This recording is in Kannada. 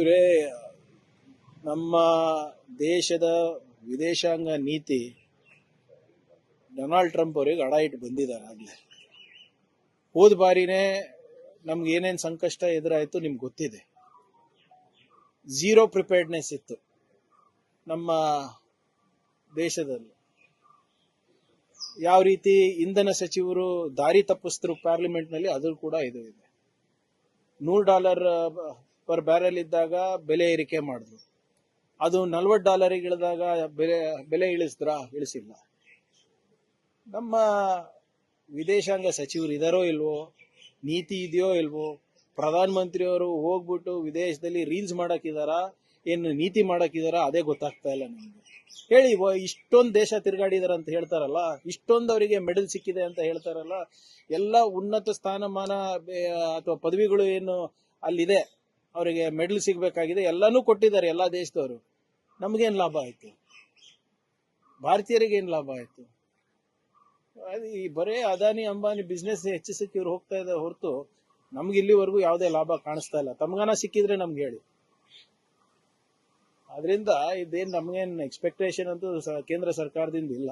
ಇವರೇ ನಮ್ಮ ದೇಶದ ವಿದೇಶಾಂಗ ನೀತಿ ಡೊನಾಲ್ಡ್ ಟ್ರಂಪ್ ಅವರಿಗೆ ಅಡ ಇಟ್ಟು ಬಂದಿದ್ದಾರೆ ಆಗ್ಲೇ. ಹೋದ ಬಾರಿನೇ ನಮ್ಗೆ ಏನೇನ್ ಸಂಕಷ್ಟ ಎದುರಾಯ್ತು ನಿಮ್ಗೆ ಗೊತ್ತಿದೆ. ಝೀರೋ ಪ್ರಿಪೇರ್ಡ್ನೆಸ್ ಇತ್ತು ನಮ್ಮ ದೇಶದಲ್ಲಿ. ಯಾವ ರೀತಿ ಇಂಧನ ಸಚಿವರು ದಾರಿ ತಪ್ಪಿಸಿದ್ರು ಪಾರ್ಲಿಮೆಂಟ್ ನಲ್ಲಿ, ಅದು ಕೂಡ ಇದು ಇದೆ. $100 ಪರ್ ಬ್ಯಾರೆಲ್ ಇದ್ದಾಗ ಬೆಲೆ ಏರಿಕೆ ಮಾಡಿದ್ರು. ಅದು $40 ಇಳಿದಾಗ ಬೆಲೆ ಇಳಿಸಿಲ್ಲ. ನಮ್ಮ ವಿದೇಶಾಂಗ ಸಚಿವರು ಇದಾರೋ ಇಲ್ವೋ, ನೀತಿ ಇದೆಯೋ ಇಲ್ವೋ, ಪ್ರಧಾನ ಮಂತ್ರಿಯವರು ಹೋಗ್ಬಿಟ್ಟು ವಿದೇಶದಲ್ಲಿ ರೀಲ್ಸ್ ಮಾಡಕ್ಕಿದಾರ, ಏನು ನೀತಿ ಮಾಡಕ್ಕಿದಾರ, ಅದೇ ಗೊತ್ತಾಗ್ತಾ ಇಲ್ಲ ನಮ್ಗೆ. ಹೇಳಿ, ಇಷ್ಟೊಂದು ದೇಶ ತಿರುಗಾಡಿದಾರ ಅಂತ ಹೇಳ್ತಾರಲ್ಲ, ಇಷ್ಟೊಂದು ಅವರಿಗೆ ಮೆಡಲ್ ಸಿಕ್ಕಿದೆ ಅಂತ ಹೇಳ್ತಾರಲ್ಲ, ಎಲ್ಲ ಉನ್ನತ ಸ್ಥಾನಮಾನ ಅಥವಾ ಪದವಿಗಳು ಏನು ಅಲ್ಲಿದೆ, ಅವರಿಗೆ ಮೆಡಲ್ ಸಿಗ್ಬೇಕಾಗಿದೆ, ಎಲ್ಲಾನು ಕೊಟ್ಟಿದ್ದಾರೆ ಎಲ್ಲಾ ದೇಶದವರು. ನಮ್ಗೇನ್ ಲಾಭ ಆಯ್ತು? ಭಾರತೀಯರಿಗೆ ಏನ್ ಲಾಭ ಆಯ್ತು? ಈ ಬರೇ ಅದಾನಿ ಅಂಬಾನಿ ಬಿಸ್ನೆಸ್ ಹೆಚ್ಚಿಸಕ್ಕೆ ಇವ್ರು ಹೋಗ್ತಾ ಇದ್ದಾರೆ ಹೊರತು ನಮ್ಗೆ ಇಲ್ಲಿವರೆಗೂ ಯಾವುದೇ ಲಾಭ ಕಾಣಿಸ್ತಾ ಇಲ್ಲ. ತಮ್ಗಾನ ಸಿಕ್ಕಿದ್ರೆ ನಮ್ಗೆ ಹೇಳಿ. ಆದ್ರಿಂದ ಇದೇನ್ ನಮ್ಗೇನ್ ಎಕ್ಸ್ಪೆಕ್ಟೇಷನ್ ಅಂತೂ ಕೇಂದ್ರ ಸರ್ಕಾರದಿಂದ ಇಲ್ಲ.